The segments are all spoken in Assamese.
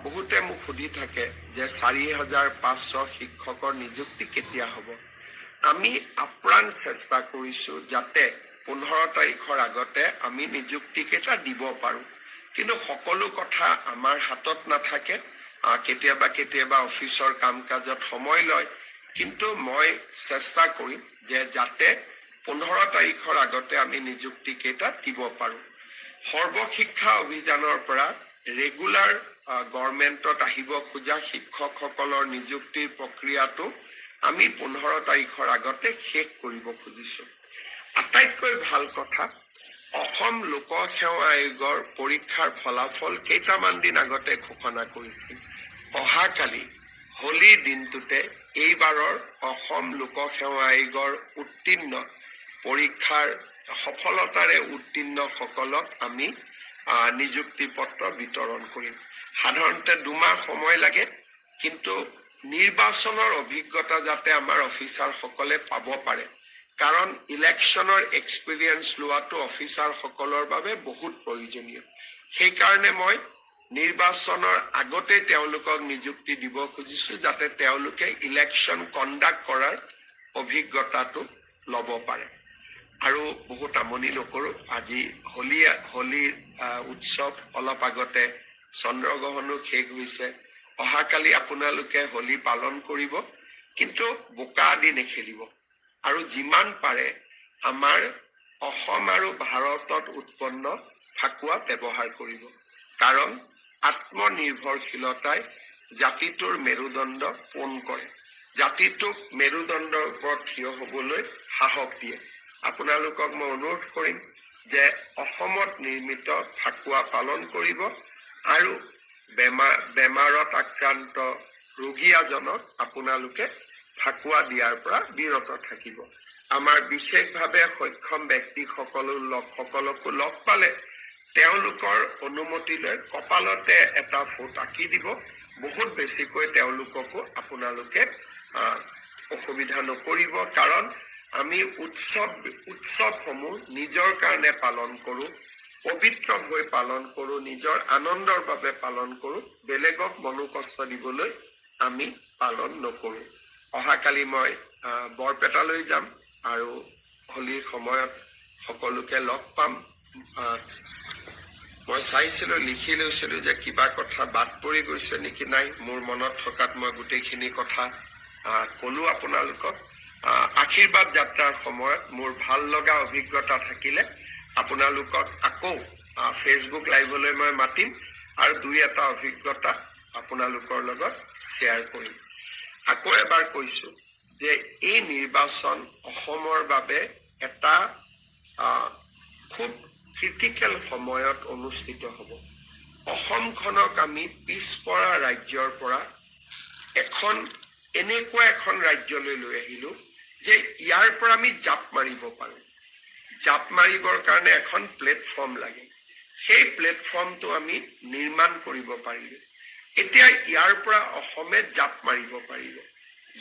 বহুতে মোক সুধি থাকে যে 4,500 শিক্ষকৰ নিযুক্তি কেতিয়া হ'ব। আমি আপ্ৰাণ চেষ্টা কৰিছো যাতে 15 তাৰিখৰ আগতে আমি নিযুক্তি কেইটা দিব পাৰো। কিন্তু সকলো কথা আমাৰ হাতত নাথাকে, কেতিয়াবা কেতিয়াবা অফিচৰ কাম কাজত সময় লয়। কিন্তু মই চেষ্টা কৰিম যে যাতে 15 তাৰিখৰ আগতে আমি নিযুক্তি কেইটা দিব পাৰো। সৰ্বশিক্ষা অভিযানৰ পৰা ৰেগুলাৰ গভৰ্ণমেণ্টত আহিব খোজা শিক্ষকসকলৰ নিযুক্তিৰ প্ৰক্ৰিয়াটো আমি 15 তাৰিখৰ আগতে শেষ কৰিব খুজিছো। আটাইতকৈ ভাল কথা, অসম লোকসেৱা আয়োগৰ পৰীক্ষাৰ ফলাফল কেইটামান দিন আগতে ঘোষণা কৰিছিল। অহাকালি হোলীৰ দিনটোতে এইবাৰৰ অসম লোকসেৱা আয়োগৰ উত্তীৰ্ণ পৰীক্ষাৰ সফলতাৰে উত্তীৰ্ণসকলক আমি নিযুক্তি পত্ৰ বিতৰণ কৰিম। সাধাৰণতে 2 মাহ সময় লাগে, কিন্তু নিৰ্বাচনৰ অভিজ্ঞতা যাতে আমাৰ অফিচাৰসকলে পাব পাৰে, কাৰণ ইলেকশ্যনৰ এক্সপিৰিয়েঞ্চ লোৱাটো অফিচাৰসকলৰ বাবে বহুত প্ৰয়োজনীয়। সেইকাৰণে মই নিৰ্বাচনৰ আগতে তেওঁলোকক নিযুক্তি দিব খুজিছো যাতে তেওঁলোকে ইলেকশ্যন কণ্ডাক্ট কৰাৰ অভিজ্ঞতাটো ল'ব পাৰে। আৰু বহুত আমনি নকৰো, আজি হোলীৰ উৎসৱ অলপ আগতে চন্দ্ৰগ্ৰহণো শেষ হৈছে। অহাকালি আপোনালোকে হোলী পালন কৰিব, কিন্তু বোকা আদি নেখেলিব। আৰু যিমান পাৰে আমাৰ অসম আৰু ভাৰতত উৎপন্ন ফাকুৱা ব্যৱহাৰ কৰিব, কাৰণ আত্মনিৰ্ভৰশীলতাই জাতিটোৰ মেৰুদণ্ড পোন কৰে, জাতিটোক মেৰুদণ্ডৰ ওপৰত থিয় হ'বলৈ সাহস দিয়ে। আপোনালোকক মই অনুৰোধ কৰিম যে অসমত নিৰ্মিত ফাকুৱা পালন কৰিব আৰু বেমাৰত আক্ৰান্ত ৰোগীজনক আপোনালোকে ফাকুৱা দিয়াৰ পৰা বিৰত থাকিব। আমাৰ বিশেষভাৱে সক্ষম ব্যক্তিসকলকো লগ পালে তেওঁলোকৰ অনুমতি লৈ কপালতে এটা ফুট আঁকি দিব। বহুত বেছিকৈ তেওঁলোককো আপোনালোকে অসুবিধা নকৰিব, কাৰণ আমি উৎসৱসমূহ নিজৰ কাৰণে পালন কৰো, পবিত্ৰ হৈ পালন কৰো, নিজৰ আনন্দৰ বাবে পালন কৰো, বেলেগক মনোকষ্ট দিবলৈ আমি পালন নকৰো। অহাকালি মই বৰপেটালৈ যাম আৰু হোলীৰ সময়ত সকলোকে লগ পাম। মই চাইছিলো, লিখি লৈছিলো যে কিবা কথা বাদ পৰি গৈছে নেকি। নাই, মোৰ মনত থকাত মই গোটেইখিনি কথা কলো আপোনালোকক। আশীৰ্বাদ যাত্ৰাৰ সময়ত মোৰ ভাল লগা অভিজ্ঞতা থাকিলে আপোনালোকক আকৌ ফেচবুক লাইভলৈ মই মাতিম আৰু 2-এটা অভিজ্ঞতা আপোনালোকৰ লগত শ্বেয়াৰ কৰিম। আকৌ এবাৰ কৈছো যে এই নিৰ্বাচন অসমৰ বাবে এটা খুব ক্ৰিটিকেল সময়ত অনুষ্ঠিত হ'ব। অসমখনক আমি পিছপৰা ৰাজ্যৰ পৰা এনেকুৱা এখন ৰাজ্যলৈ লৈ আহিলো যে ইয়াৰ পৰা আমি জাপ মাৰিব পাৰো। জাপ মাৰিবৰ কাৰণে এখন প্লেটফৰ্ম লাগে, সেই প্লেটফৰ্মটো আমি নিৰ্মাণ কৰিব পাৰিলো। এতিয়া ইয়াৰ পৰা অসমে জাপ মাৰিব পাৰিব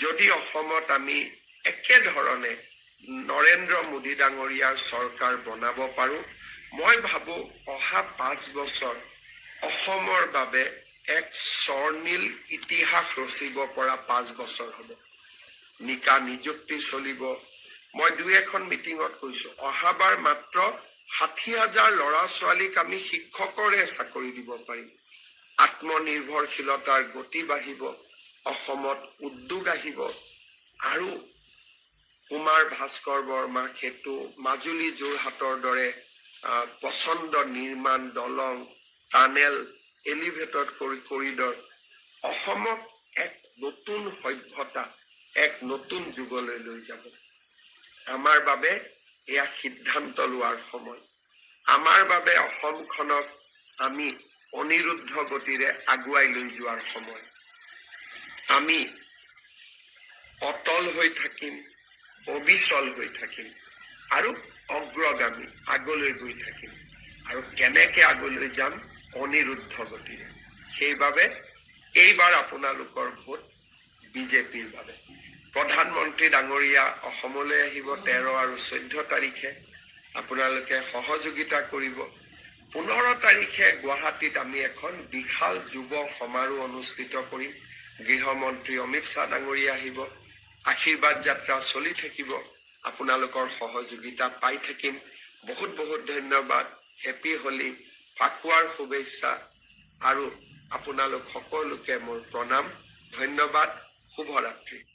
যদি অসমত আমি একেধৰণে নৰেন্দ্ৰ মোদী ডাঙৰীয়াৰ চৰকাৰ বনাব পাৰো। মই ভাবো অহা 5 বছৰ অসমৰ বাবে এক স্বৰ্ণীল ইতিহাস ৰচিব পৰা 5 বছৰ হ'ব। নিযুক্তি চলিব। মই 2-এখন মিটিঙত কৈছো, অহাবাৰ মাত্ৰ 60,000 ল'ৰা ছোৱালীক আমি শিক্ষকৰে চাকৰি দিব পাৰিম। আত্মনিৰ্ভৰশীলতাৰ গতি বাঢ়িব, অসমত উদ্যোগ আহিব আৰু কুমাৰ ভাস্কৰ বৰ্মা সেতু, মাজুলী যোৰহাটৰ দৰে পচন্দ নিৰ্মাণ, দলং, টানেল, এলিভেটেড কৰিডৰ অসমক এক নতুন সভ্যতা, এক নতুন যুগলৈ লৈ যাব। আমাৰ বাবে এয়া সিদ্ধান্ত লোৱাৰ সময়। আমাৰ বাবে অসমখনক আমি অনিৰুদ্ধ গতিৰে আগুৱাই লৈ যোৱাৰ সময়। আমি অটল হৈ থাকিম, অবিচল হৈ থাকিম আৰু অগ্ৰগামী, আগলৈ গৈ থাকিম। আৰু কেনেকে আগলৈ যাম? অনিৰুদ্ধ গতিৰে। সেইবাবে এইবাৰ আপোনালোকৰ ভোট বিজেপিৰ বাবে। প্ৰধানমন্ত্ৰী ডাঙৰীয়া অসমলৈ আহিব 13 আৰু 14 তাৰিখে। আপোনালোকে সহযোগিতা কৰিব। 15 তাৰিখে গুৱাহাটীত আমি এখন বিশাল যুৱ সমাৰোহ অনুষ্ঠিত কৰিম। গৃহমন্ত্ৰী অমিত শ্বাহ ডাঙৰীয়া আহিব। আশীৰ্বাদ যাত্ৰা চলি থাকিব। আপোনালোকৰ সহযোগিতা পাই থাকিম। বহুত বহুত ধন্যবাদ। হেপী হোলী, ফাকুৱাৰ শুভেচ্ছা আৰু আপোনালোক সকলোকে মোৰ প্ৰণাম। ধন্যবাদ। শুভৰাত্ৰি।